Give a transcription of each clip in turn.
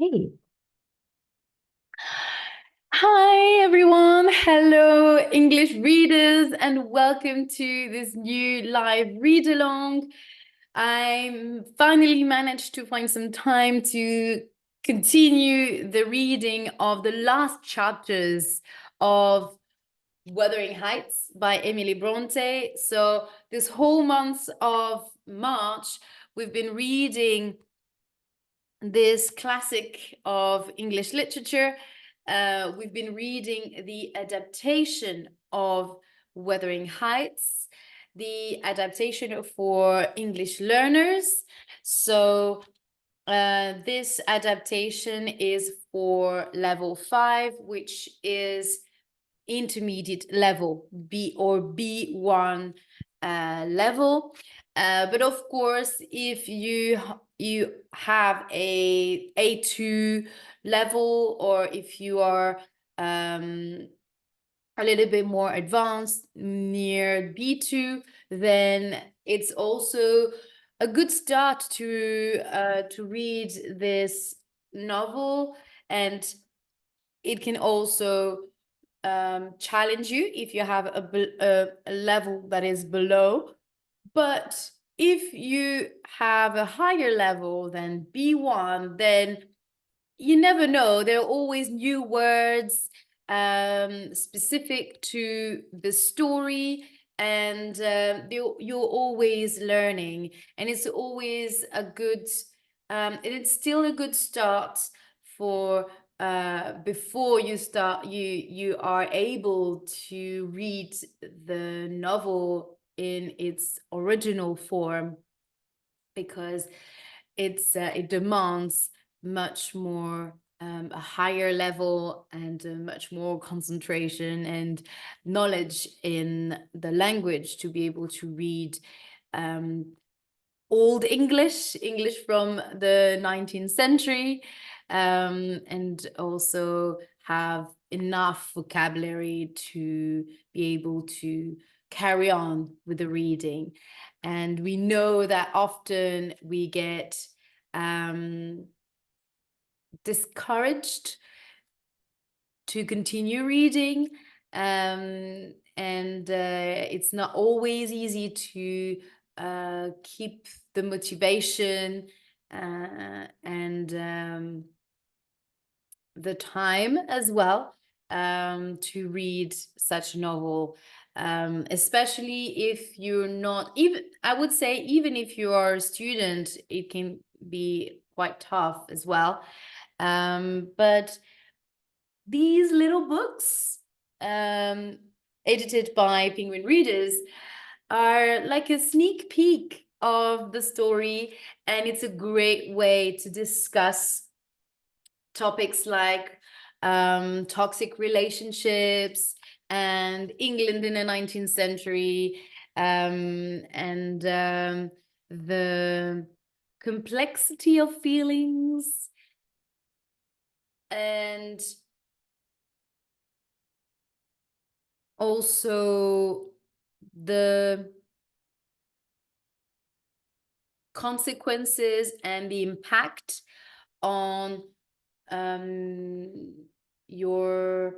Hey. Hi, everyone. Hello, English readers, and welcome to this new live read along. I finally managed to find some time to continue the reading of the last chapters of Wuthering Heights by Emily Bronte. So this whole month of March, we've been reading this classic of English literature. We've been reading the adaptation of Wuthering Heights, the adaptation for English learners. So this adaptation is for level 5, which is intermediate level, B or B1 level. But of course, if you have a A2 level, or if you are a little bit more advanced near B2, then it's also a good start to read this novel, and it can also challenge you if you have a level that is below. But if you have a higher level than B1, then you never know. There are always new words specific to the story, and you're always learning, and it's always a good it's still a good start for before you start, you are able to read the novel in its original form, because it demands much more a higher level and much more concentration and knowledge in the language to be able to read old English from the 19th century, and also have enough vocabulary to be able to carry on with the reading. And we know that often we get discouraged to continue reading, and it's not always easy to keep the motivation and the time as well to read such a novel, especially if you're not, even, I would say, even if you are a student, it can be quite tough as well. But these little books, edited by Penguin Readers, are like a sneak peek of the story, and it's a great way to discuss topics like toxic relationships and England in the 19th century, and the complexity of feelings, and also the consequences and the impact on your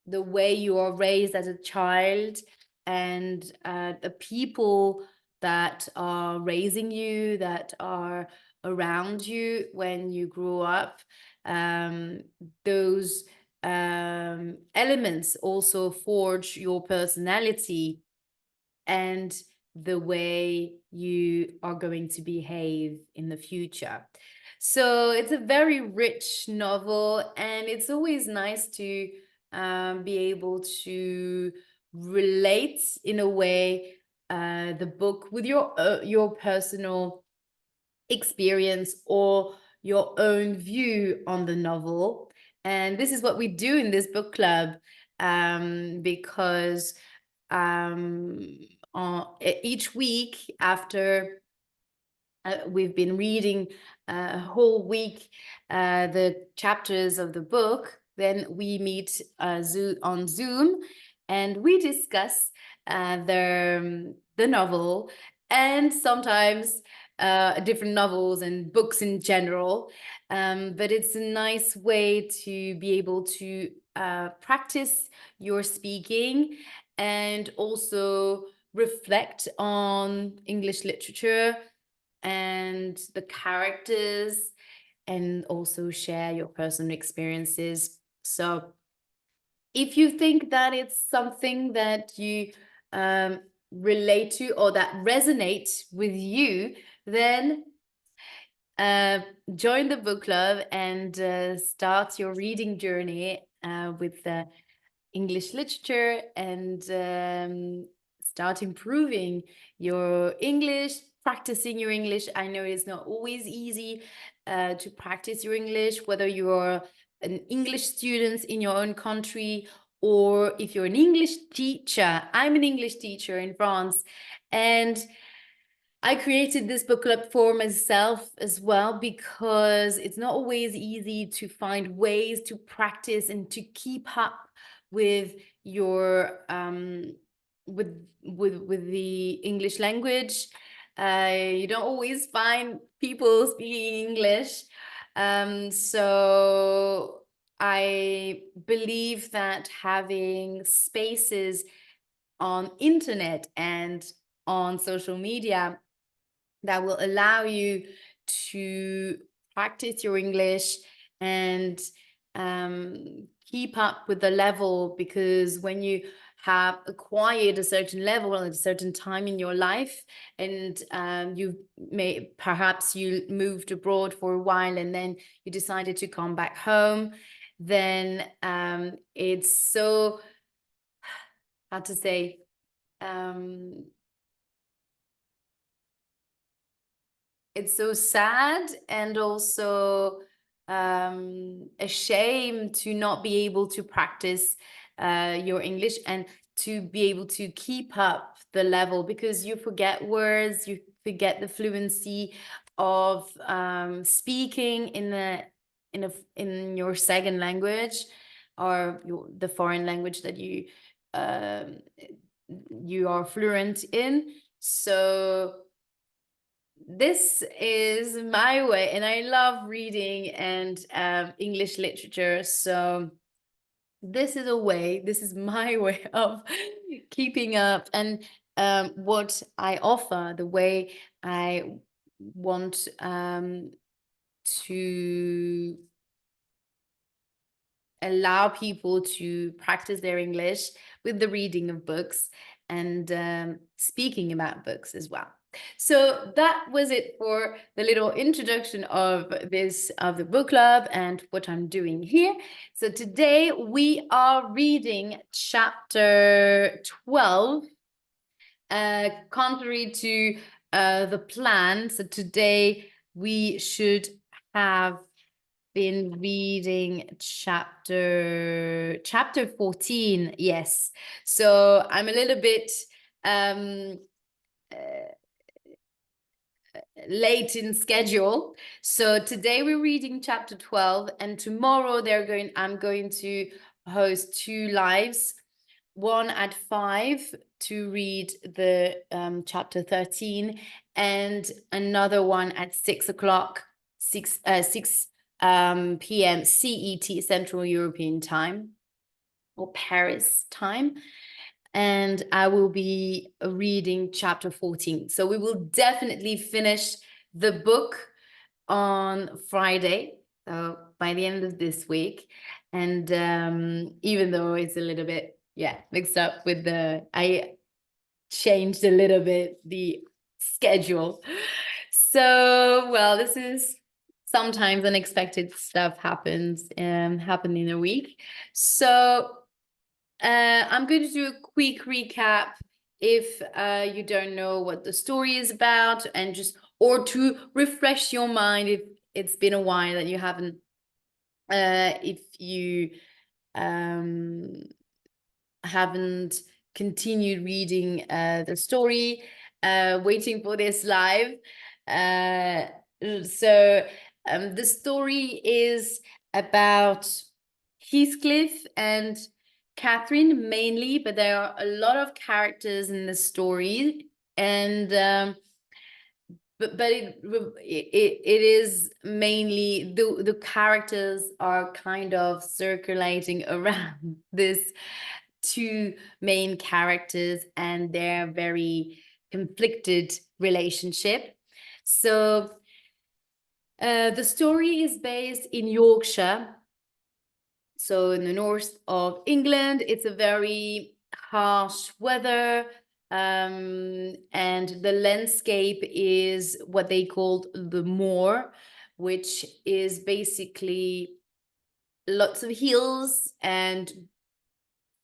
the way you are raised as a child, and the people that are raising you, that are around you when you grow up. Those elements also forge your personality and the way you are going to behave in the future. So it's a very rich novel, and it's always nice to be able to relate in a way the book with your personal experience or your own view on the novel. And this is what we do in this book club, because each week after we've been reading a whole week the chapters of the book, then we meet on Zoom, and we discuss the novel. And sometimes different novels and books in general. But it's a nice way to be able to practice your speaking and also reflect on English literature and the characters, and also share your personal experiences. So if you think that it's something that you relate to or that resonates with you, then uh, join the book club and start your reading journey with English literature, and start improving your English, practicing your English. I know it's not always easy to practice your English, whether you're an English student in your own country or if you're an English teacher. I'm an English teacher in France, and I created this book club for myself as well, because it's not always easy to find ways to practice and to keep up with your with the English language. You don't always find people speaking English. So I believe that having spaces on internet and on social media that will allow you to practice your English and keep up with the level, because when you have acquired a certain level at a certain time in your life, and you may perhaps you moved abroad for a while and then you decided to come back home, then it's so, how to say, it's so sad and also a shame to not be able to practice your English and to be able to keep up the level, because you forget words, you forget the fluency of speaking in your second language, or the foreign language that um, you are fluent in. So this is my way, and I love reading and English literature. So this is a way, this is my way of keeping up, and what I offer, the way I want to allow people to practice their English with the reading of books and speaking about books as well. So that was it for the little introduction of the book club and what I'm doing here. So today we are reading chapter 12, contrary to the plan. So today we should have been reading chapter 14. Yes. So I'm a little bit um late in schedule. So today we're reading chapter 12, and tomorrow I'm going to host two lives, one at 5 to read the chapter 13, and another one at 6 o'clock, 6 p.m. CET, Central European Time, or Paris time. And I will be reading chapter 14. So we will definitely finish the book on Friday, so by the end of this week. And even though it's a little bit, mixed up with I changed a little bit the schedule. So, well, this is sometimes unexpected stuff happens happen in a week. So I'm going to do a quick recap if you don't know what the story is about, and just, or to refresh your mind if it's been a while that you haven't, if you haven't continued reading the story, waiting for this live. So the story is about Heathcliff and Catherine mainly, but there are a lot of characters in the story, and but it is mainly the characters are kind of circulating around this two main characters and their very conflicted relationship. So the story is based in Yorkshire, so in the north of England. It's a very harsh weather, and the landscape is what they called the moor, which is basically lots of hills and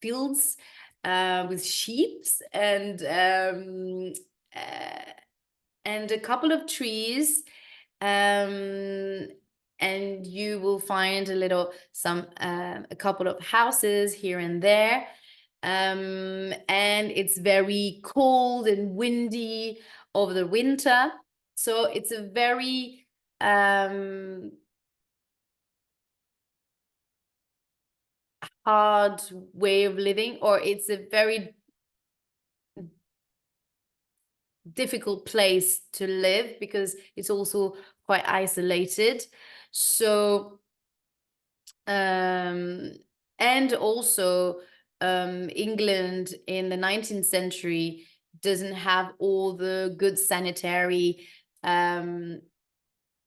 fields with sheep uh, and a couple of trees, um, and you will find a couple of houses here and there, and it's very cold and windy over the winter. So it's a very hard way of living, or it's a very difficult place to live because it's also quite isolated. So and also England in the 19th century doesn't have all the good sanitary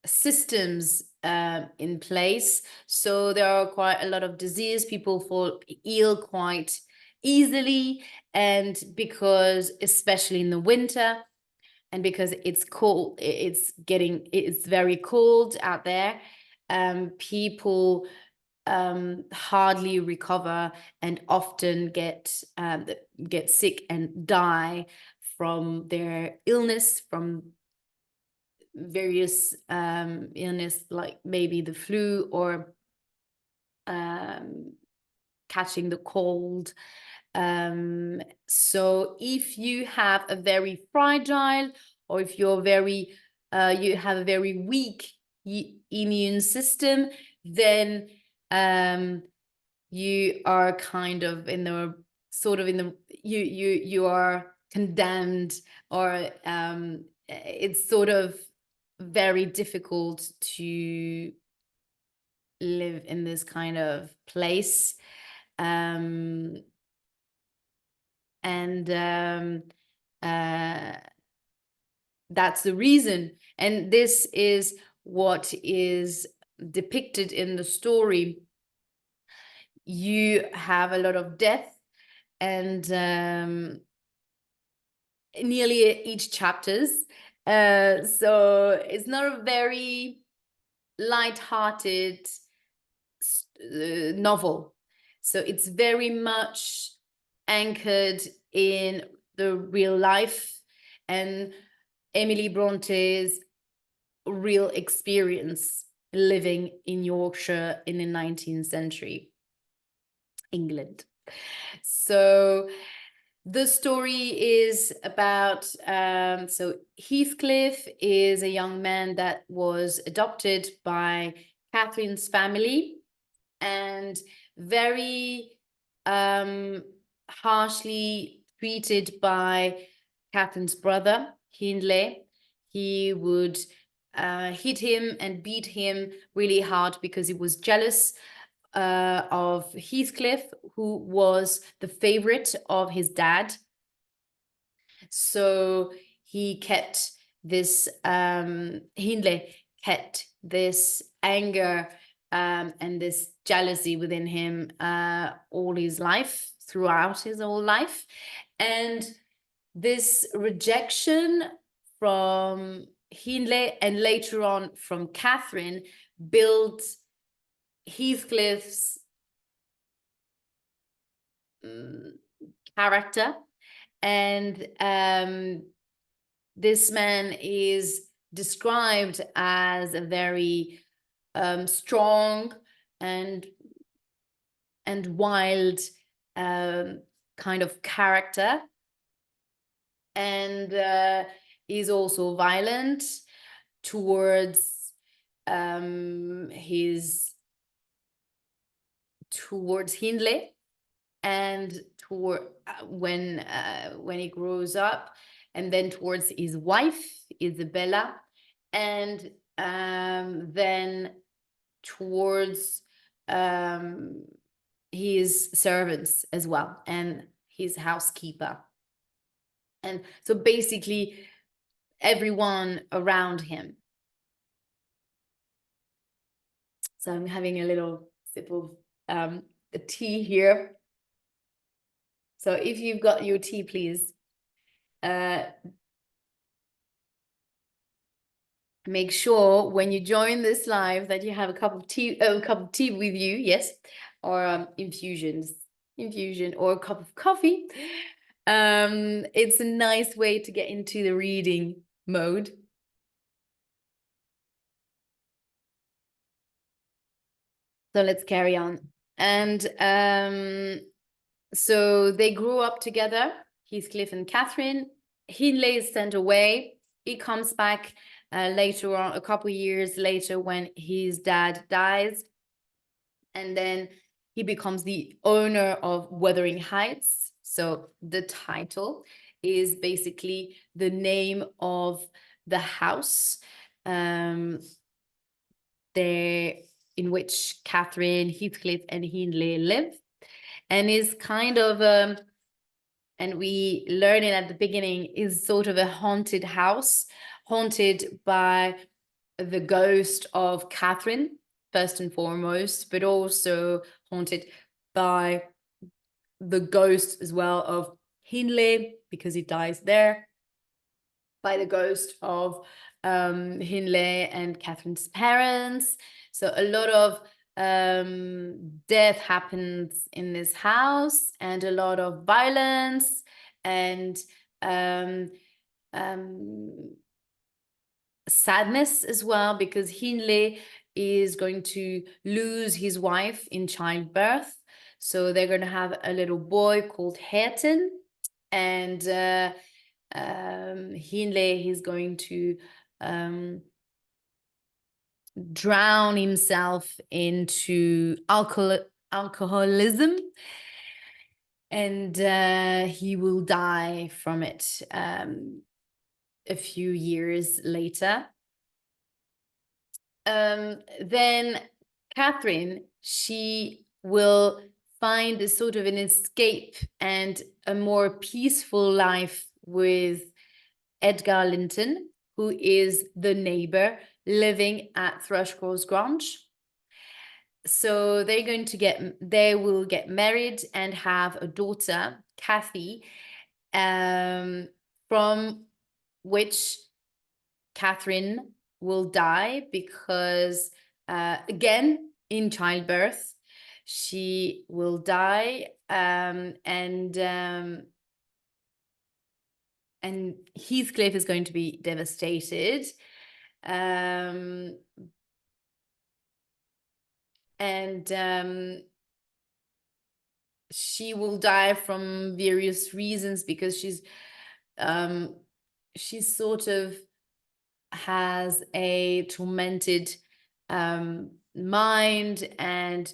systems in place. So there are quite a lot of disease. People fall ill quite easily. And because, especially in the winter, and because it's cold, it's very cold out there, people hardly recover and often get sick and die from their illness, from various illness, like maybe the flu or catching the cold. So if you have a very fragile, or if you're very you have a very weak immune system, then you are kind of in the you are condemned, or it's sort of very difficult to live in this kind of place. And that's the reason. And this is what is depicted in the story. You have a lot of death, and nearly each chapters. So it's not a very light-hearted novel. So it's very much anchored in the real life and Emily Bronte's real experience living in Yorkshire in the 19th century England. So the story is about, so Heathcliff is a young man that was adopted by Catherine's family and very harshly treated by Catherine's brother, Hindley. He would hit him and beat him really hard because he was jealous of Heathcliff, who was the favorite of his dad. So he kept this, Hindley kept this anger and this jealousy within him all his life, throughout his whole life. And this rejection from Hindley and later on from Catherine built Heathcliff's character. And this man is described as a very strong and wild kind of character, and is also violent towards Hindley, and toward when he grows up, and then towards his wife, Isabella, and then towards his servants as well, and his housekeeper. And so basically everyone around him. So I'm having a little sip of tea here. So if you've got your tea, please make sure when you join this live that you have a cup of tea with you, yes, or infusion, or a cup of coffee. It's a nice way to get into the reading mode. So let's carry on. And so they grew up together, Heathcliff and Catherine. Hindley is sent away. He comes back later on, a couple of years later, when his dad dies. And then he becomes the owner of Wuthering Heights. So the title is basically the name of the house there in which Catherine, Heathcliff, and Hindley live, and is kind of and we learn it at the beginning, is sort of a haunted house, haunted by the ghost of Catherine, first and foremost, but also haunted by the ghost as well of Hindley, because he dies there, by the ghost of Hindley and Catherine's parents. So a lot of death happens in this house, and a lot of violence, and sadness as well, because Hindley is going to lose his wife in childbirth. So they're going to have a little boy called Hareton, and Hindley is going to drown himself into alcoholism, and he will die from it a few years later. Then Catherine, she will find a sort of an escape and a more peaceful life with Edgar Linton, who is the neighbor living at Thrushcross Grange. So they will get married and have a daughter, Cathy, from which Catherine will die because, again, in childbirth, she will die, and Heathcliff is going to be devastated. She will die from various reasons, because she's sort of has a tormented mind, and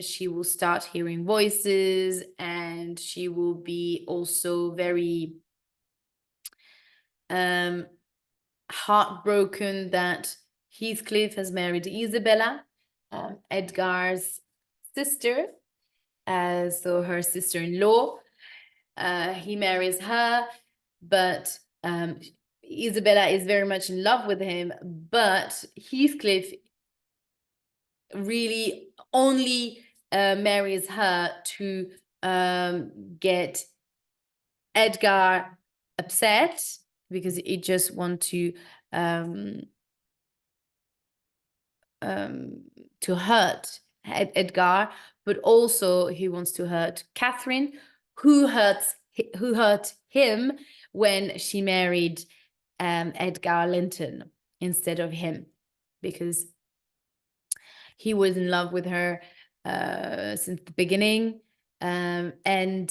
she will start hearing voices, and she will be also very heartbroken that Heathcliff has married Isabella, Edgar's sister, so her sister-in-law. He marries her, but Isabella is very much in love with him, but Heathcliff really only marries her to get Edgar upset, because he just wants to hurt Edgar, but also he wants to hurt Catherine, who hurt him when she married Edgar Linton instead of him, because he was in love with her since the beginning, and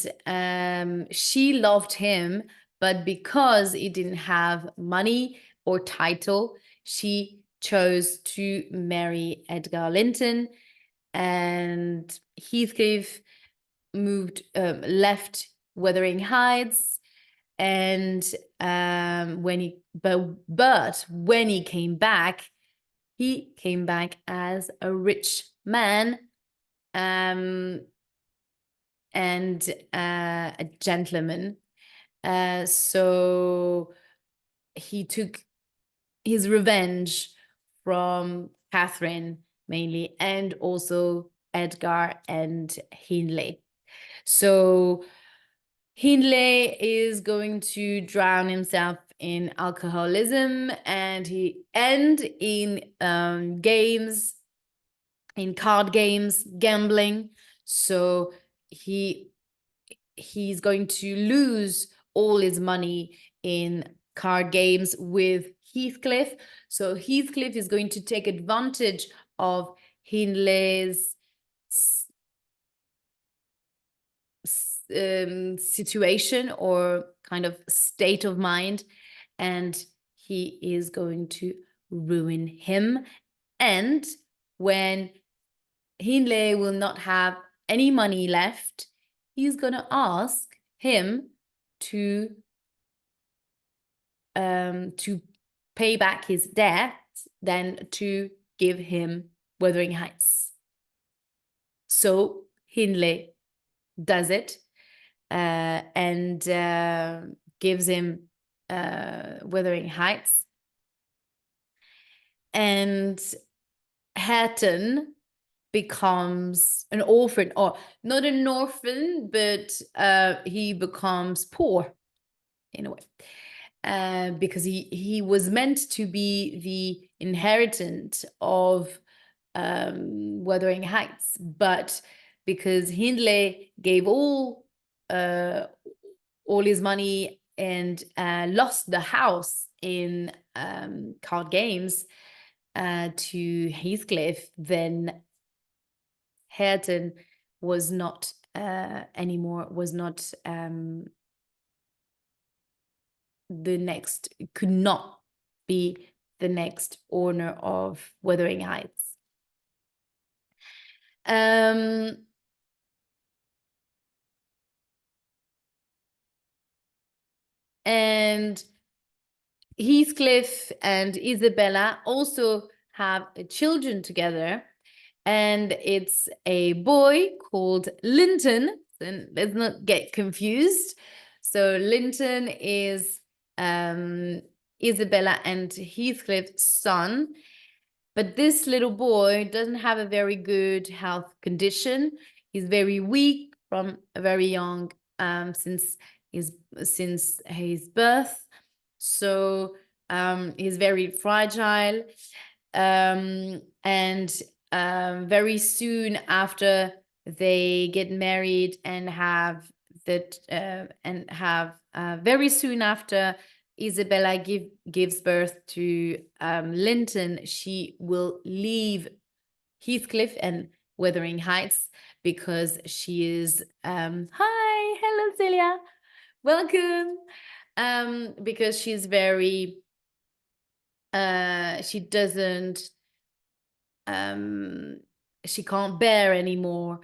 she loved him, but because he didn't have money or title, she chose to marry Edgar Linton, and Heathcliff left Wuthering Heights, And but when he came back as a rich man, and a gentleman. So he took his revenge from Catherine mainly, and also Edgar and Hindley. So Hindley is going to drown himself in alcoholism, and in games, in card games, gambling. So he's going to lose all his money in card games with Heathcliff. So Heathcliff is going to take advantage of Hindley's situation or kind of state of mind, and he is going to ruin him. And when Hindley will not have any money left, he's going to ask him to pay back his debt, then to give him Wuthering Heights. So Hindley does it, and gives him Wuthering Heights. And Hareton becomes an orphan, or not an orphan, but he becomes poor in a way, because he was meant to be the inheritant of Wuthering Heights, but because Hindley gave all his money and lost the house in card games to Heathcliff, then Hareton was not could not be the next owner of Wuthering Heights. And Heathcliff and Isabella also have children together, and it's a boy called Linton. And let's not get confused. So Linton is Isabella and Heathcliff's son, but this little boy doesn't have a very good health condition. He's very weak from a very young, since his birth. So he's very fragile, and very soon after they get married and have very soon after Isabella gives birth to Linton, she will leave Heathcliff and Wuthering Heights because she is hi, hello Celia, welcome. Because she's very she doesn't she can't bear anymore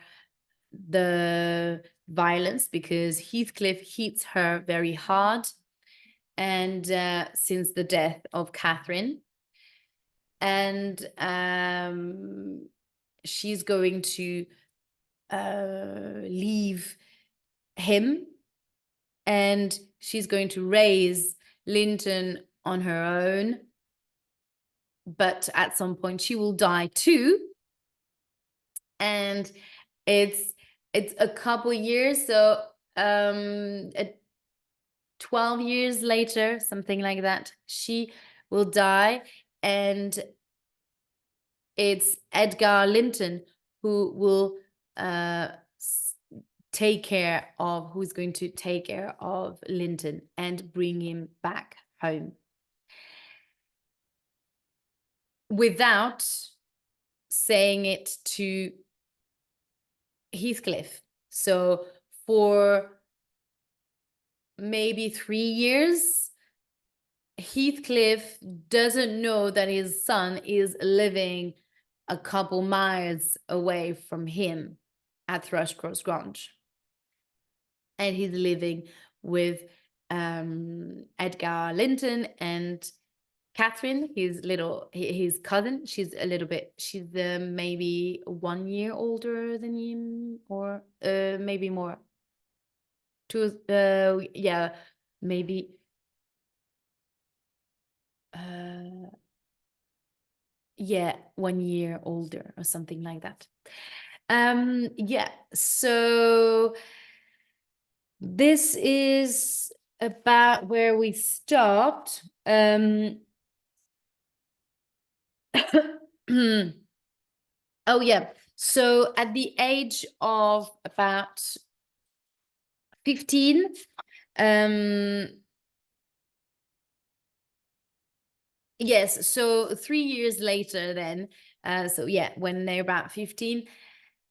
the violence, because Heathcliff hits her very hard, and since the death of Catherine, and she's going to leave him, and she's going to raise Linton on her own, but at some point she will die too. And it's a couple years, so 12 years later, something like that, she will die, and it's Edgar Linton who will who's going to take care of Linton and bring him back home without saying it to Heathcliff. So for maybe 3 years, Heathcliff doesn't know that his son is living a couple miles away from him at Thrushcross Grange. And he's living with Edgar Linton and Catherine, his cousin. She's a little bit. She's maybe 1 year older than him, or maybe more. Two. Yeah, maybe. Yeah, 1 year older or something like that. Yeah. So this is about where we stopped. Oh yeah. So at the age of about 15, yes, so 3 years later then, so yeah, when they're about 15,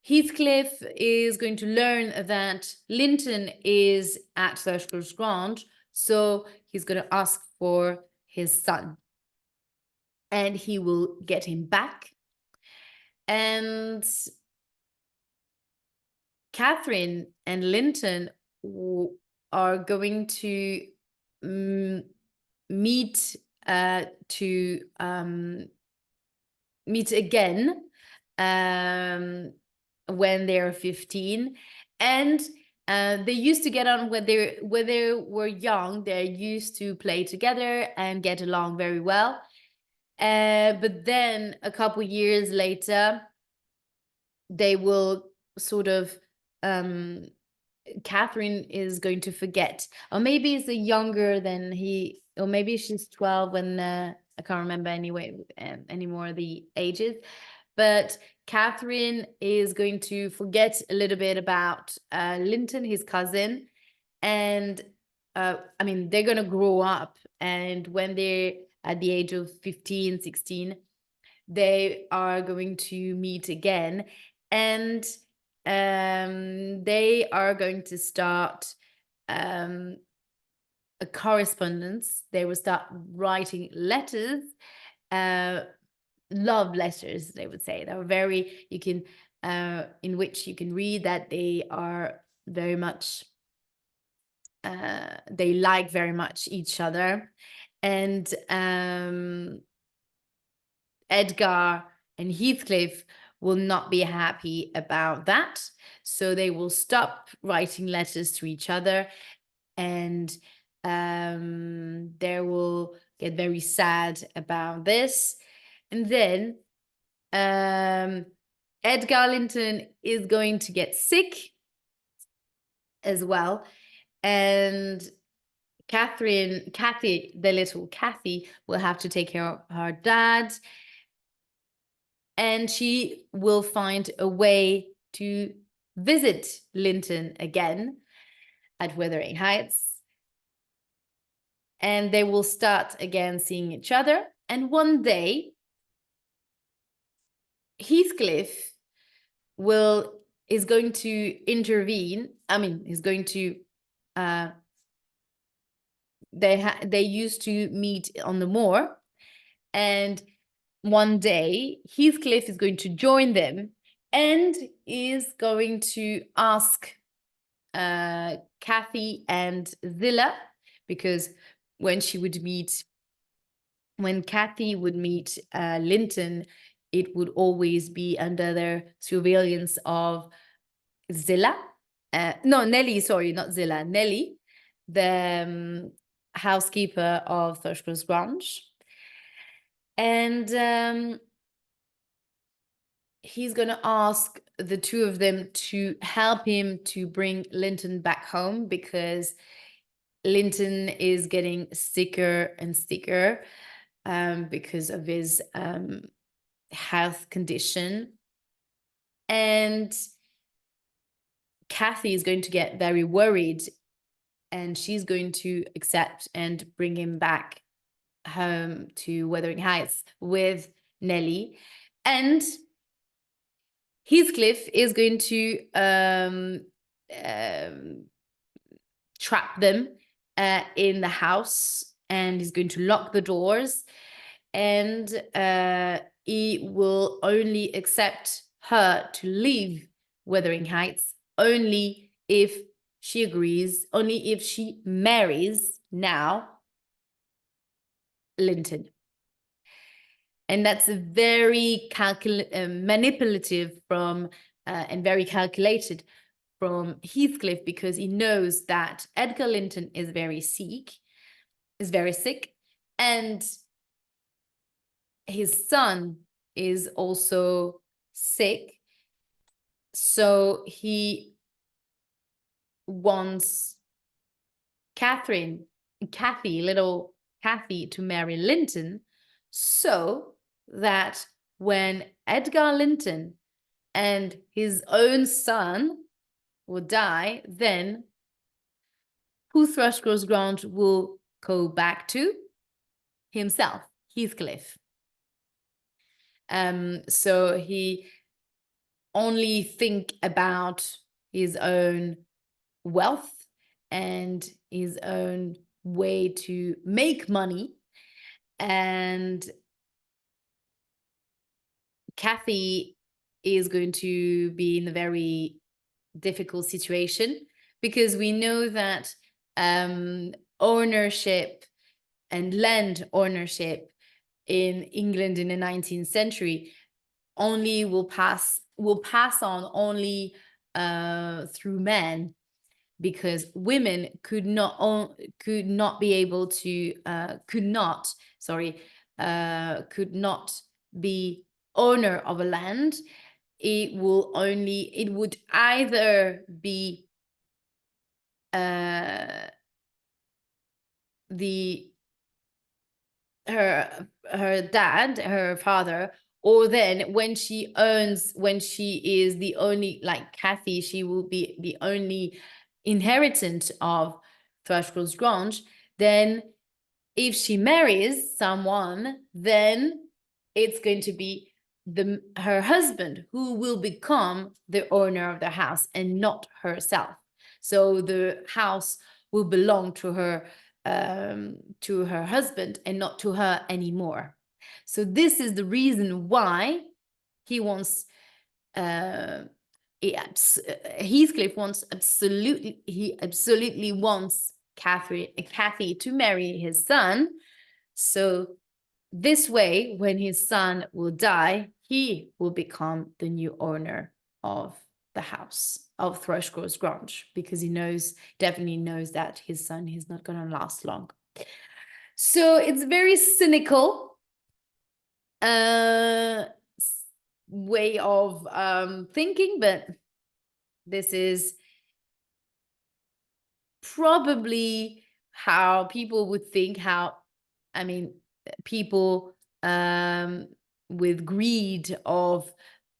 Heathcliff is going to learn that Linton is at Thrushcross Grange, so he's going to ask for his son. And he will get him back. And Catherine and Linton are going to meet meet again when they're 15. And they used to get on when they were young. They used to play together and get along very well. But then a couple years later, they will sort of Catherine is going to forget, or maybe it's a younger than he, or maybe she's 12 when I can't remember anyway anymore the ages. But Catherine is going to forget a little bit about Linton, his cousin, and I mean, they're going to grow up, and when they're at the age of 15, 16, they are going to meet again, and they are going to start a correspondence. They will start writing letters, love letters, they would say. They're very, you can, in which you can read that they are very much, they like very much each other. And Edgar and Heathcliff will not be happy about that. So they will stop writing letters to each other, and they will get very sad about this. And then Edgar Linton is going to get sick as well. And Cathy, the little Cathy, will have to take care of her dad. And she will find a way to visit Linton again at Wuthering Heights. And they will start again seeing each other. And one day, Heathcliff is going to intervene. I mean, he's going to they used to meet on the moor, and one day Heathcliff is going to join them and is going to ask Cathy and Zilla, because when Cathy would meet Linton, it would always be under the surveillance of Zilla. No, Nelly, sorry, not Zilla, Nelly, the housekeeper of Thrushcross Grange. And he's going to ask the two of them to help him to bring Linton back home, because Linton is getting sicker and sicker because of his health condition. And Cathy is going to get very worried, and she's going to accept and bring him back home to Wuthering Heights with Nelly. And Heathcliff is going to trap them in the house, and he's going to lock the doors, and he will only accept her to leave Wuthering Heights only if she agrees only if she marries now Linton. And that's a very manipulative from and very calculated from Heathcliff, because he knows that Edgar Linton is very sick, and his son is also sick. So he wants Cathy, little Cathy, to marry Linton, so that when Edgar Linton and his own son will die, then who Thrushcross Grange will go back to? Himself, Heathcliff. So he only think about his own wealth and his own way to make money. And Cathy is going to be in a very difficult situation, because we know that ownership and land ownership in England in the 19th century only will pass on only through men, because women could not be able to could not be owner of a land. It would either be her dad, her father, or then when she is the only, like Cathy, she will be the only inheritant of Thrushcross Grange. Then if she marries someone, then it's going to be her husband who will become the owner of the house and not herself. So the house will belong to her husband and not to her anymore. So this is the reason why he wants Heathcliff absolutely wants Cathy to marry his son. So this way, when his son will die, he will become the new owner of the house of Thrushcross Grange, because he definitely knows that his son is not going to last long. So it's very cynical way of thinking, but this is probably how people would think. People with greed of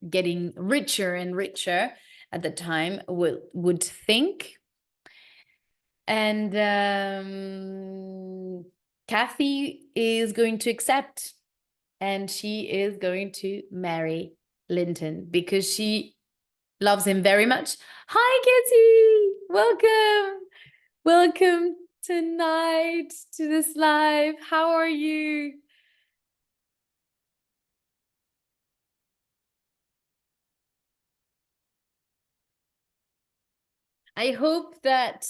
getting richer and richer at the time would think. And Cathy is going to accept, and she is going to marry Linton because she loves him very much. Hi, Cathy! Welcome tonight to this live. How are you? I hope that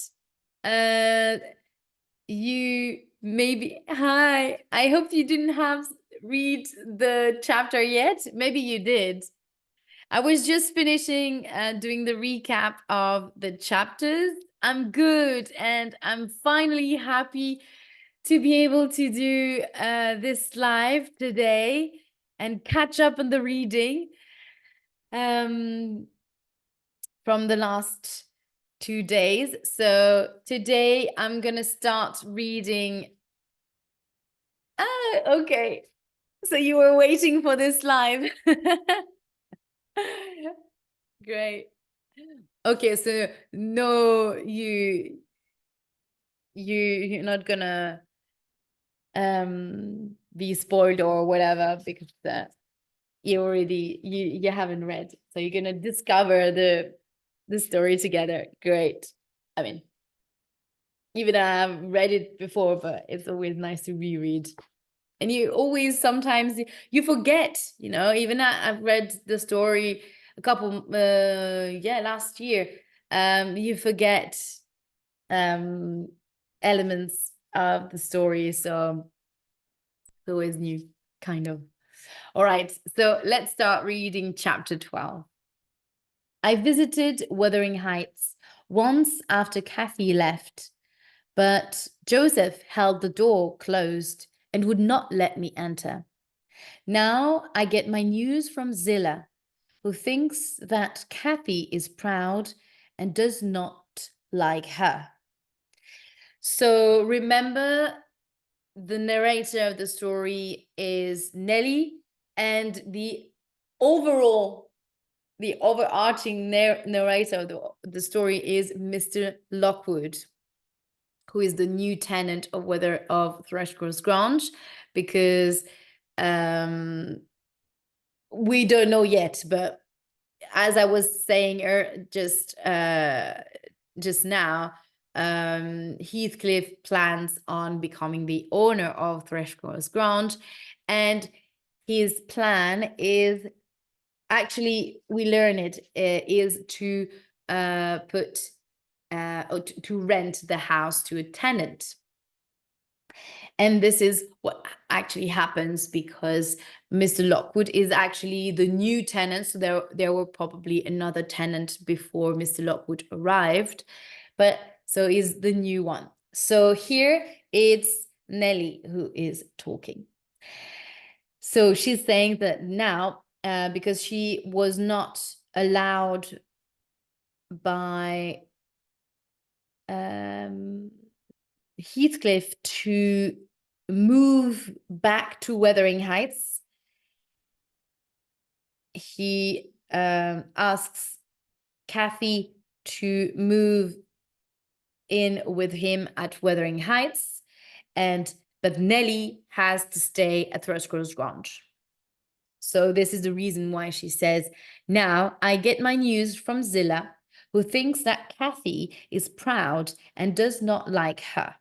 you maybe, hi, I hope you didn't read the chapter yet. Maybe you did. I was just finishing doing the recap of the chapters. I'm good, and I'm finally happy to be able to do this live today and catch up on the reading from the last 2 days. So today I'm gonna start reading. Okay. So you were waiting for this live. Great. Okay, so no, you're not gonna be spoiled or whatever, because you haven't read, so you're gonna discover the story together. Great. I mean, even I've read it before, but it's always nice to reread. And you always, sometimes you forget, even I've read the story a couple last year. You forget elements of the story. So it's always new, kind of. All right, so let's start reading chapter 12. I visited Wuthering Heights once after Cathy left, but Joseph held the door closed and would not let me enter. Now I get my news from Zillah, who thinks that Cathy is proud and does not like her. So remember, the narrator of the story is Nelly, and the overarching narrator of the story is Mr. Lockwood, who is the new tenant of Thrushcross Grange, because we don't know yet, but as I was saying just now, Heathcliff plans on becoming the owner of Thrushcross Grange, and his plan is, actually, we learn it, is to to rent the house to a tenant. And this is what actually happens, because Mr. Lockwood is actually the new tenant. So there were probably another tenant before Mr. Lockwood arrived, but so is the new one. So here it's Nelly who is talking. So she's saying that now, because she was not allowed by Heathcliff to move back to Wuthering Heights, he asks Cathy to move in with him at Wuthering Heights, but Nelly has to stay at Thrushcross Grange. So this is the reason why she says, now I get my news from Zillah, who thinks that Cathy is proud and does not like her.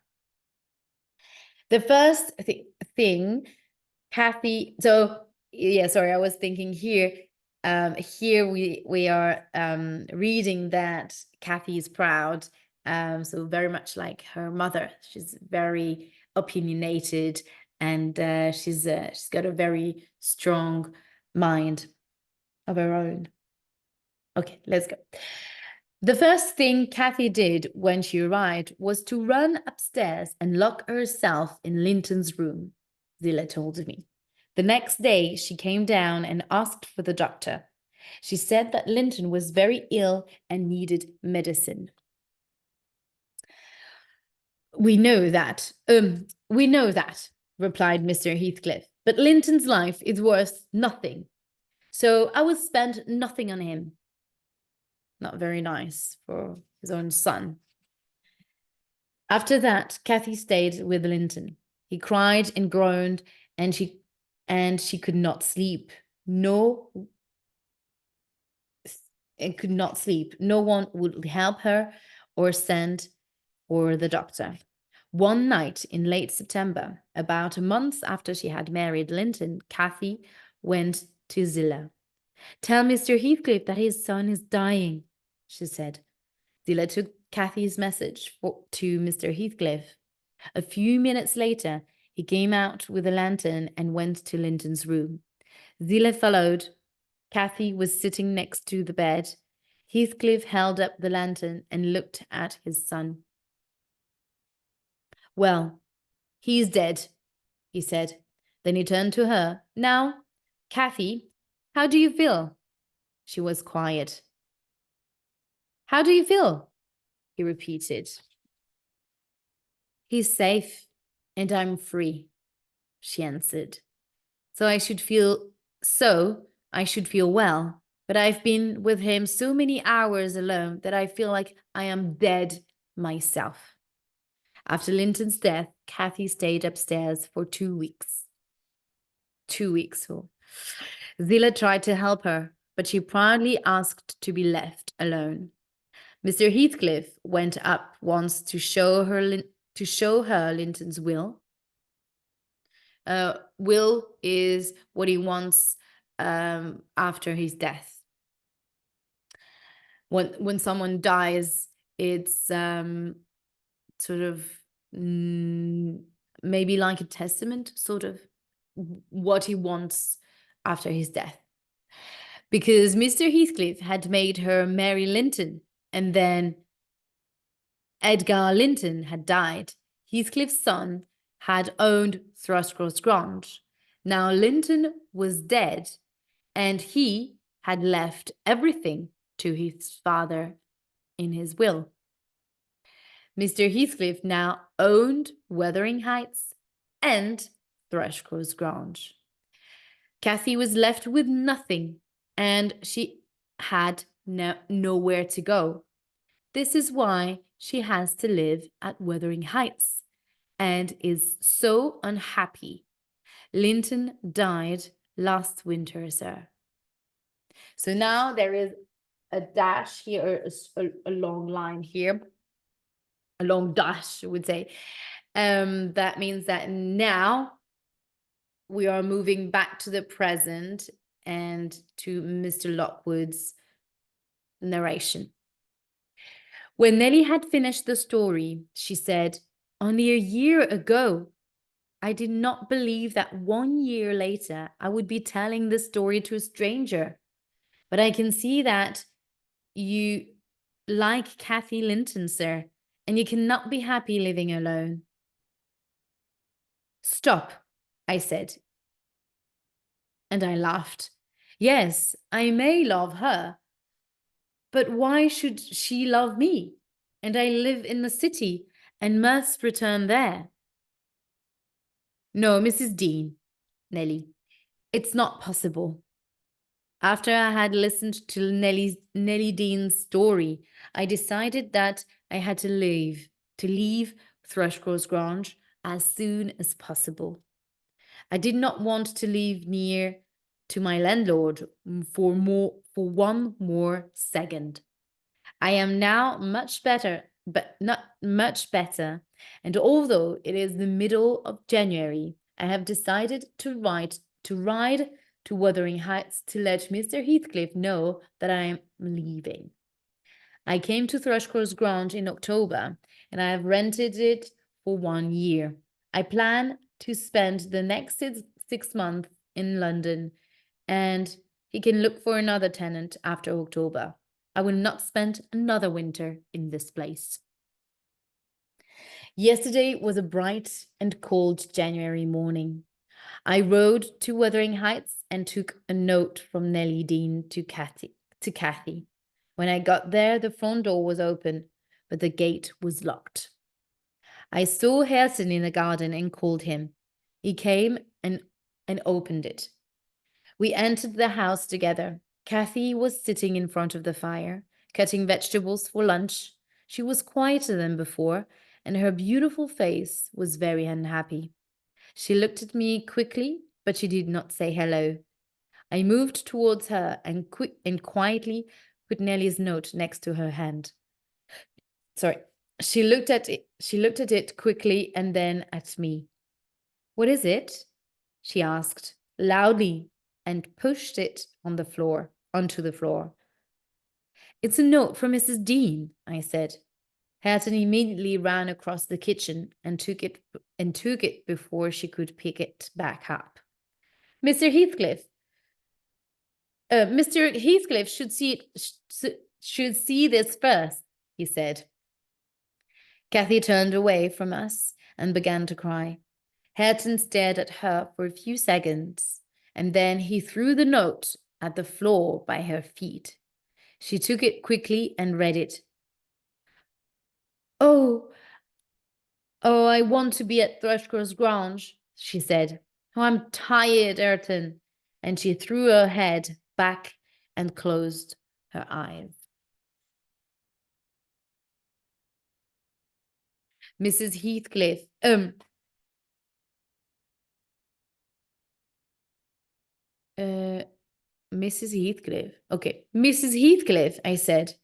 The first thing, Cathy, so yeah, sorry, I was thinking here, here we are reading that Cathy is proud, so very much like her mother. She's very opinionated, and she's got a very strong mind of her own. Okay, let's go. The first thing Cathy did when she arrived was to run upstairs and lock herself in Linton's room, Zillah told me. The next day, she came down and asked for the doctor. She said that Linton was very ill and needed medicine. We know that, replied Mr. Heathcliff, but Linton's life is worth nothing. So I will spend nothing on him. Not very nice for his own son. After that, Cathy stayed with Linton. He cried and groaned, and she could not sleep. No one would help her or send for the doctor. One night in late September, about a month after she had married Linton, Cathy went to Zillah. Tell Mr. Heathcliff that his son is dying, she said. Zillah took Cathy's message to Mr. Heathcliff. A few minutes later, he came out with a lantern and went to Linton's room. Zillah followed. Cathy was sitting next to the bed. Heathcliff held up the lantern and looked at his son. Well, he is dead, he said. Then he turned to her. Now, Cathy, how do you feel? She was quiet. How do you feel? He repeated. He's safe, and I'm free, she answered. So I should feel well, but I've been with him so many hours alone that I feel like I am dead myself. After Linton's death, Cathy stayed upstairs for 2 weeks. 2 weeks. Zillah tried to help her, but she proudly asked to be left alone. Mr. Heathcliff went up once to show her Linton's will. Will is what he wants after his death. When someone dies, it's sort of maybe like a testament, sort of what he wants after his death. Because Mr. Heathcliff had made her marry Linton, and then Edgar Linton had died. Heathcliff's son had owned Thrushcross Grange. Now Linton was dead, and he had left everything to his father in his will. Mr. Heathcliff now owned Wuthering Heights and Thrushcross Grange. Cathy was left with nothing, and she had nowhere to go. This is why she has to live at Wuthering Heights and is so unhappy. Linton died last winter, sir. So now there is a dash here, a long line here, a long dash, I would say. That means that now we are moving back to the present and to Mr. Lockwood's narration. When Nelly had finished the story, she said, "Only a year ago, I did not believe that 1 year later I would be telling this story to a stranger. But I can see that you like Cathy Linton, sir, and you cannot be happy living alone." "Stop," I said. And I laughed. "Yes, I may love her, but why should she love me? And I live in the city and must return there." "No, Mrs. Dean," Nelly, "it's not possible." After I had listened to Nelly Dean's story, I decided that I had to leave Thrushcross Grange as soon as possible. I did not want to live near to my landlord for one more second. I am now much better, but not much better, and although it is the middle of January, I have decided to ride to Wuthering Heights to let Mr. Heathcliff know that I am leaving. I came to Thrushcross Grange in October, and I have rented it for 1 year. I plan to spend the next 6 months in London, and he can look for another tenant after October. I will not spend another winter in this place. Yesterday was a bright and cold January morning. I rode to Wuthering Heights and took a note from Nelly Dean to Cathy. When I got there, the front door was open, but the gate was locked. I saw Hareton in the garden and called him. He came and opened it. We entered the house together. Cathy was sitting in front of the fire, cutting vegetables for lunch. She was quieter than before, and her beautiful face was very unhappy. She looked at me quickly, but she did not say hello. I moved towards her and quietly put Nelly's note next to her hand. Sorry. She looked at it quickly and then at me. "What is it?" she asked loudly and pushed it onto the floor. "It's a note from Mrs. Dean," I said. Hareton immediately ran across the kitchen and took it before she could pick it back up. Mr. Heathcliff should see this first," he said. Cathy turned away from us and began to cry. Hareton stared at her for a few seconds, and then he threw the note at the floor by her feet. She took it quickly and read it. Oh, I want to be at Thrushcross Grange," she said. "Oh, I'm tired, Hareton." And she threw her head back and closed her eyes. Mrs. Heathcliff, Mrs. Heathcliff. Okay, Mrs. Heathcliff, I said.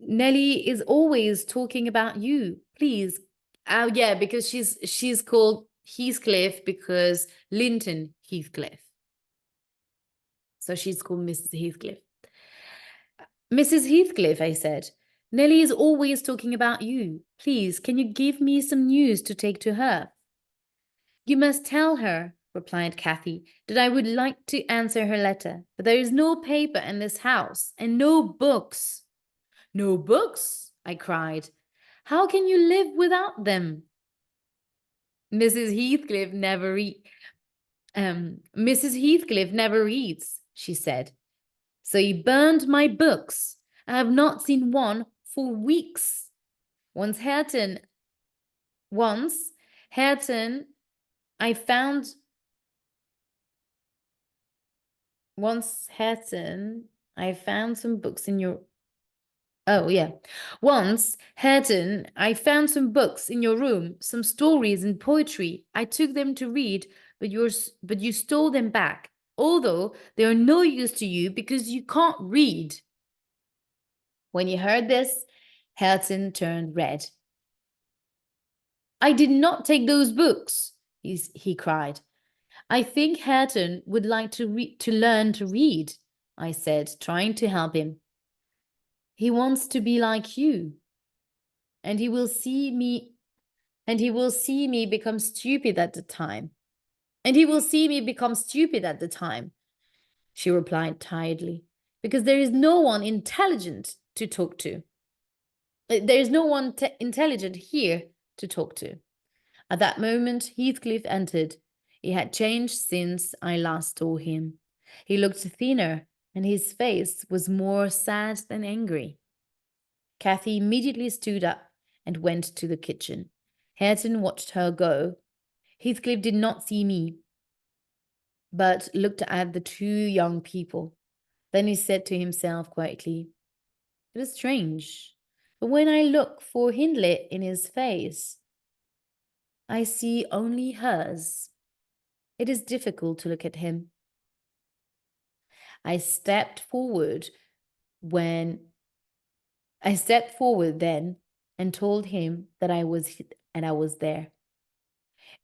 "Nelly is always talking about you. Please." Oh, yeah, because she's called Heathcliff because Linton Heathcliff. So she's called Mrs. Heathcliff. "Mrs. Heathcliff," I said, Nelly is always talking about you. Please, can you give me some news to take to her? You must tell her, replied Cathy, that I would like to answer her letter, but there is no paper in this house, and no books. No books? I cried. How can you live without them? Mrs. Heathcliff never Mrs. Heathcliff never reads, she said. So he burned my books. I have not seen one for weeks. Once Hareton, once Hareton, I found once Hareton, I found some books in your. Oh, yeah. Once, Hareton, I found some books in your room, some stories and poetry. I took them to read, but you stole them back, although they are no use to you because you can't read. When he heard this, Hareton turned red. I did not take those books, he cried. I think Hareton would like to learn to read, I said, trying to help him. He wants to be like you, and he will see me become stupid at the time. And he will see me become stupid at the time, she replied tiredly, because there is no one intelligent to talk to. There is no one intelligent here to talk to. At that moment, Heathcliff entered. He had changed since I last saw him. He looked thinner, and his face was more sad than angry. Cathy immediately stood up and went to the kitchen. Hareton watched her go. Heathcliff did not see me, but looked at the two young people. Then he said to himself quietly, "It is strange, but when I look for Hindley in his face, I see only hers. It is difficult to look at him." I stepped forward then and told him that I was there.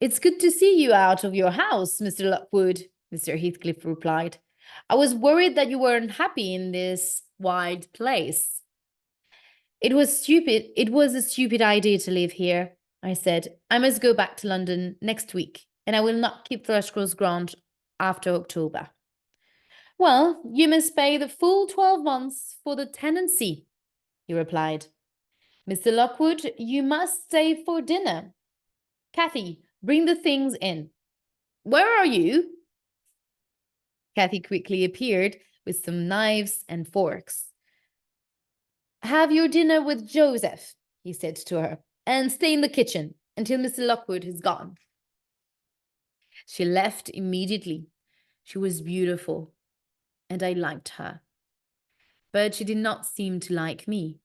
"It's good to see you out of your house, Mr. Lockwood," Mr. Heathcliff replied. "I was worried that you weren't happy in this wide place." It was a stupid idea to live here, I said. I must go back to London next week, and I will not keep Thrushcross Grange after October. Well, you must pay the full 12 months for the tenancy, he replied. Mr. Lockwood, you must stay for dinner. Cathy, bring the things in. Where are you? Cathy quickly appeared with some knives and forks. Have your dinner with Joseph, he said to her, and stay in the kitchen until Mr. Lockwood has gone. She left immediately. She was beautiful, and I liked her. But she did not seem to like me.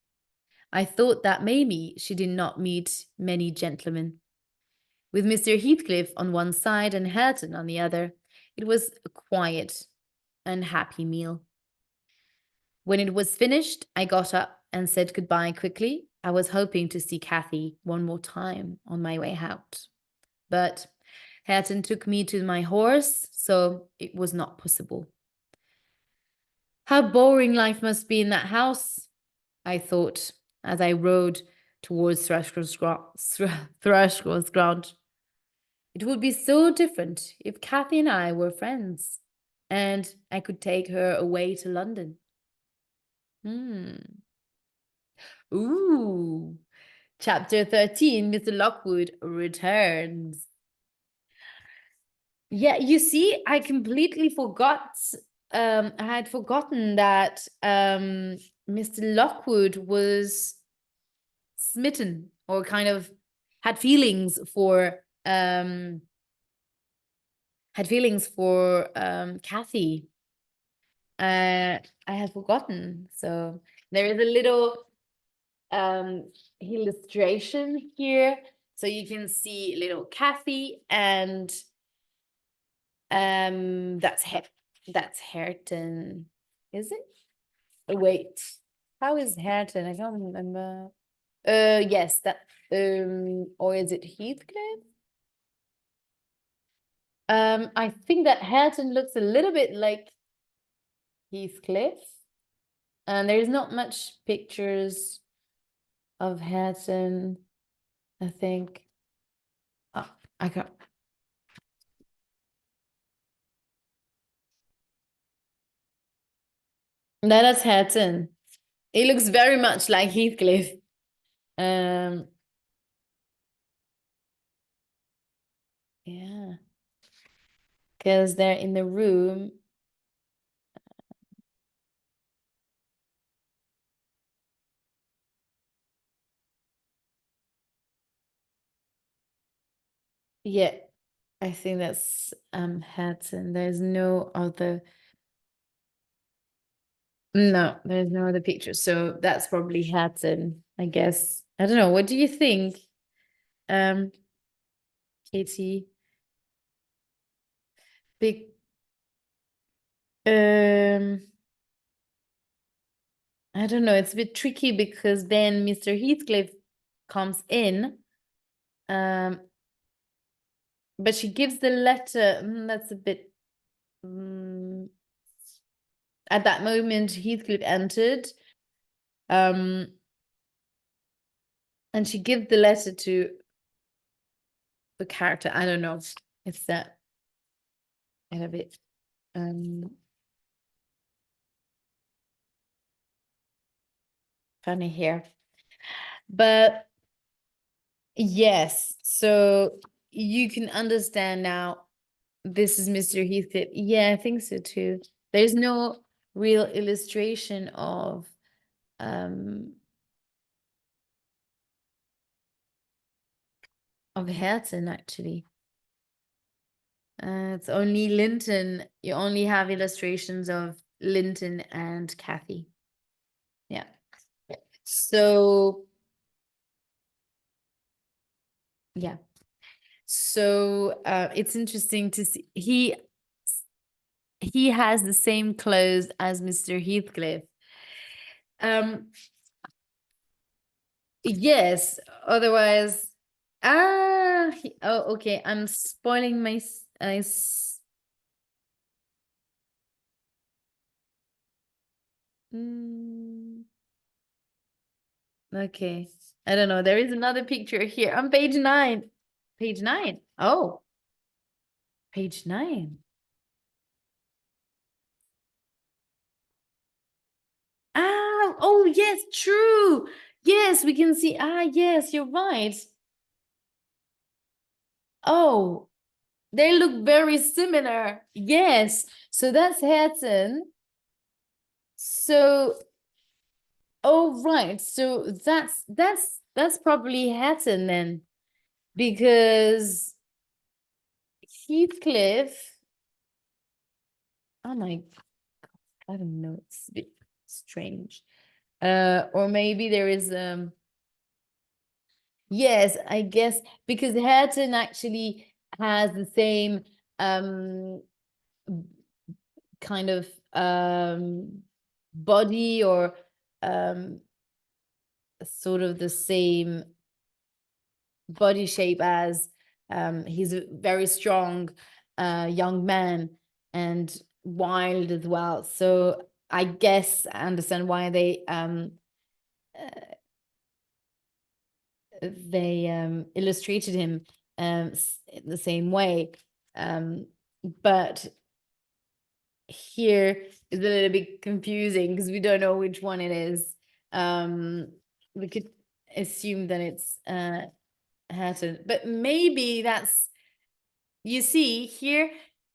I thought that maybe she did not meet many gentlemen. With Mr. Heathcliff on one side and Hareton on the other, it was a quiet and happy meal. When it was finished, I got up and said goodbye quickly. I was hoping to see Cathy one more time on my way out. But Hareton took me to my horse, so it was not possible. How boring life must be in that house, I thought, as I rode towards Thrushcross Grange. It would be so different if Cathy and I were friends, and I could take her away to London. Ooh. Chapter 13, Mr. Lockwood returns. Yeah, you see, I completely forgot. I had forgotten that Mr. Lockwood was smitten or kind of had feelings for Cathy. I had forgotten. So there is a little illustration here, so you can see little Cathy, and that's Hareton, is it? Oh, wait, how is Hareton? I don't remember. Yes, that or is it Heathcliff? I think that Hareton looks a little bit like Heathcliff, and there's not much pictures of Hatton, I think. Oh, I got. That's Hatton. He looks very much like Heathcliff. Um, yeah, because they're in the room. Yeah, I think that's Hatton. There's no other. No, there's no other picture. So that's probably Hatton, I guess. I don't know. What do you think, um, Katie? Big. Um, I don't know. It's a bit tricky because then Mr. Heathcliff comes in, um, but she gives the letter. That's a bit. mm, at that moment, Heathcliff entered, um, and she gives the letter to the character. I don't know. It's that a bit funny here, but yes. So you can understand now. This is Mr. Heathcliff. Yeah, I think so too. There's no real illustration of Hareton actually. It's only Linton. You only have illustrations of Linton and Cathy. Yeah. So yeah. So it's interesting to see he has the same clothes as Mr. Heathcliff. Um yes, otherwise oh okay, I'm spoiling my mm, okay. I don't know. There is another picture here on page 9. Page 9. Oh, page 9. Ah, oh yes, true. Yes, we can see. Ah, yes, you're right. Oh, they look very similar. Yes. So that's Hatton. So, oh right. So that's probably Hatton then, because Heathcliff. Oh my, I don't know. It's a bit strange. Or maybe there is yes, I guess because Hatton actually has the same kind of body, or um sort of the same body shape as he's a very strong young man and wild as well. So I guess I understand why they illustrated him the same way. But here is a little bit confusing because we don't know which one it is. We could assume that it's Hatton, but maybe that's, you see here,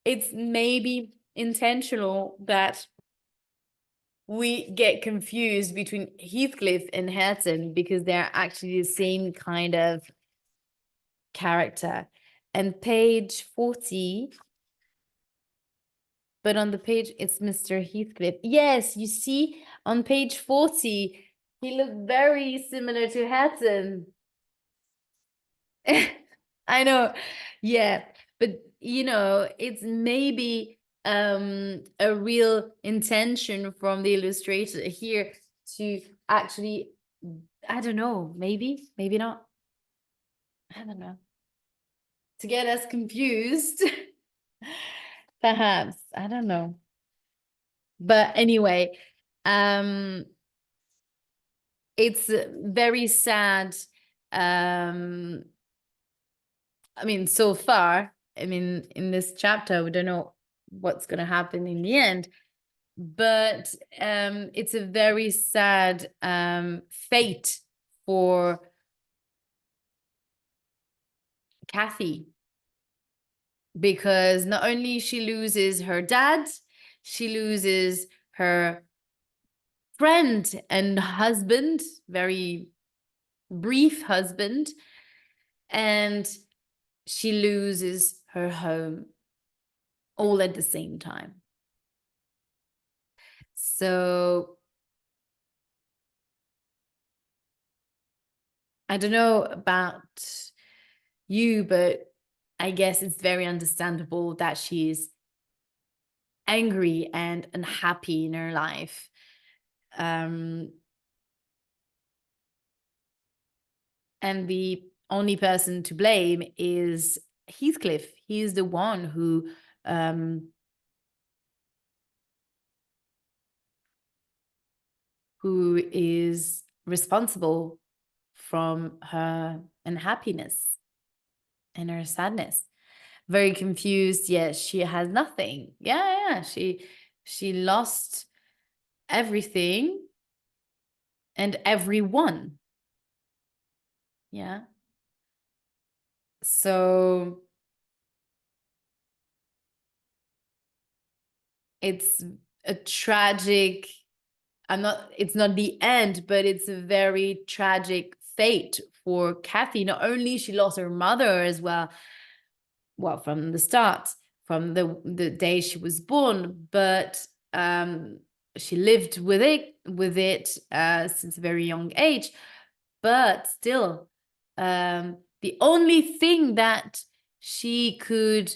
it's maybe intentional that we get confused between Heathcliff and Hatton because they're actually the same kind of character. And page 40, but on the page it's Mr. Heathcliff. Yes, you see on page 40, he looked very similar to Hatton. I know. Yeah, but it's maybe a real intention from the illustrator here to actually, I don't know, maybe not. I don't know. To get us confused. Perhaps. I don't know. But anyway, um it's very sad. um I mean, so far, I mean, in this chapter, we don't know what's going to happen in the end, but it's a very sad fate for Cathy, because not only she loses her dad, she loses her friend and husband, very brief husband, and she loses her home all at the same time. So I don't know about you, but I guess it's very understandable that she's angry and unhappy in her life. And the only person to blame is Heathcliff. He's the one who is responsible from her unhappiness and her sadness. Very confused. Yes, she has nothing. Yeah, she lost everything and everyone. Yeah. So it's a tragic, it's not the end, but it's a very tragic fate for Cathy. Not only she lost her mother as well, from the start, from the day she was born, but she lived with it since a very young age. But still, the only thing that she could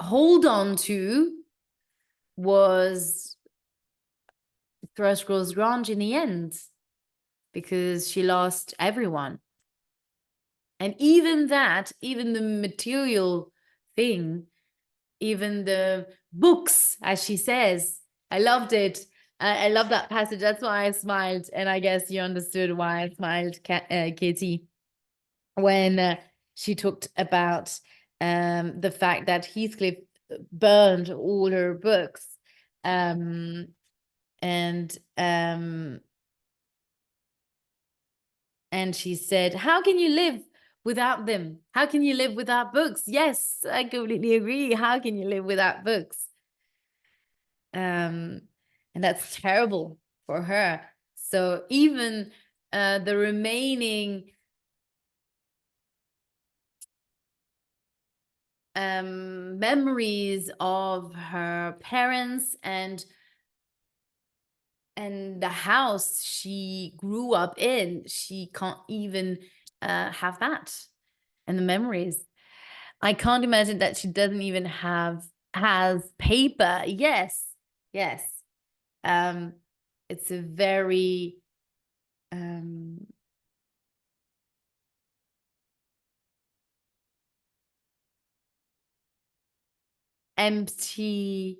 hold on to was Thrushcross Grange in the end, because she lost everyone. And even that, even the material thing, even the books, as she says, I loved it. I love that passage. That's why I smiled. And I guess you understood why I smiled, Katie, when she talked about the fact that Heathcliff burned all her books. And she said, how can you live without them? How can you live without books? Yes, I completely agree. How can you live without books? And that's terrible for her. So even the remaining memories of her parents and the house she grew up in, she can't even have that, and the memories. I can't imagine that she doesn't even has paper. Yes, yes. It's a very um empty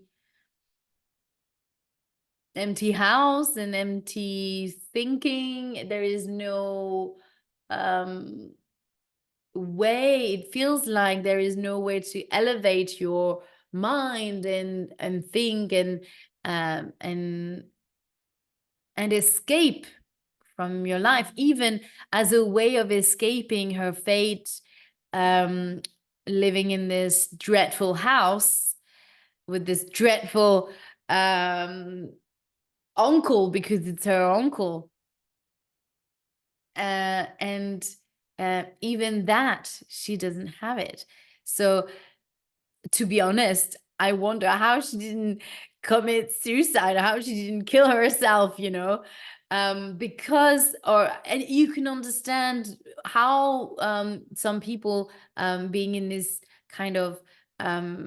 house and empty thinking. There is no way. It feels like there is no way to elevate your mind and think and um and escape from your life, even as a way of escaping her fate, um living in this dreadful house with this dreadful uncle, because it's her uncle. And even that, she doesn't have it. So to be honest, I wonder how she didn't commit suicide, how she didn't kill herself, because, and you can understand how some people being in this kind of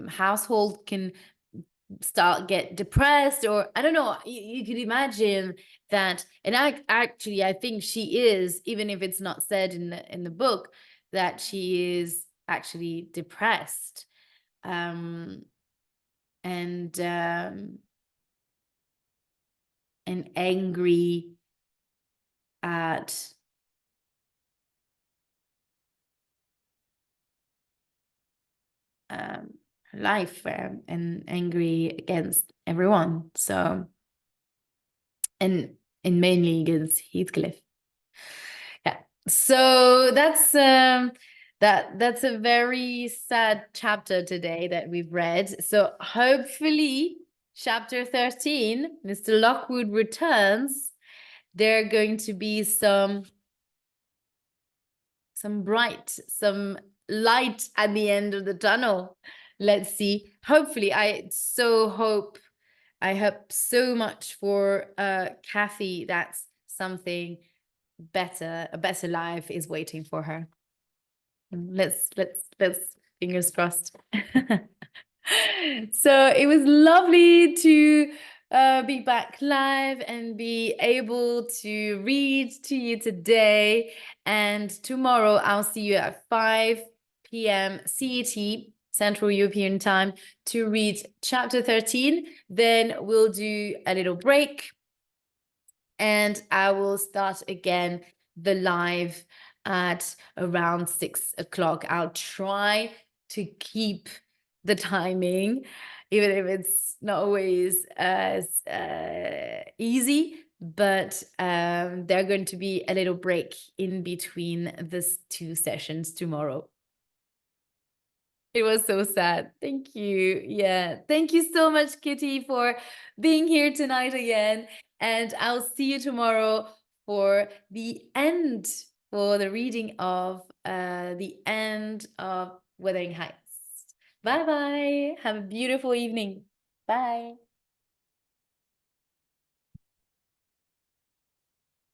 household can get depressed, or I don't know, you could imagine that. And I think she is, even if it's not said in the book, that she is actually depressed, um and angry at life, and angry against everyone. So, and mainly against Heathcliff. Yeah. So that's a very sad chapter today that we've read. So hopefully chapter 13, Mr. Lockwood returns. There are going to be some some light at the end of the tunnel. Let's see. Hopefully, I hope so much for Cathy that something better, a better life is waiting for her. Let's fingers crossed. So it was lovely to be back live and be able to read to you today. And tomorrow I'll see you at 5 p.m. CET, Central European Time, to read chapter 13. Then we'll do a little break and I will start again the live at around 6 o'clock. I'll try to keep the timing, even if it's not always as easy, but there are going to be a little break in between these two sessions tomorrow. It was so sad. Thank you. Yeah. Thank you so much, Kitty, for being here tonight again. And I'll see you tomorrow for the end, for the reading of the end of Wuthering Heights. Bye-bye. Have a beautiful evening. Bye.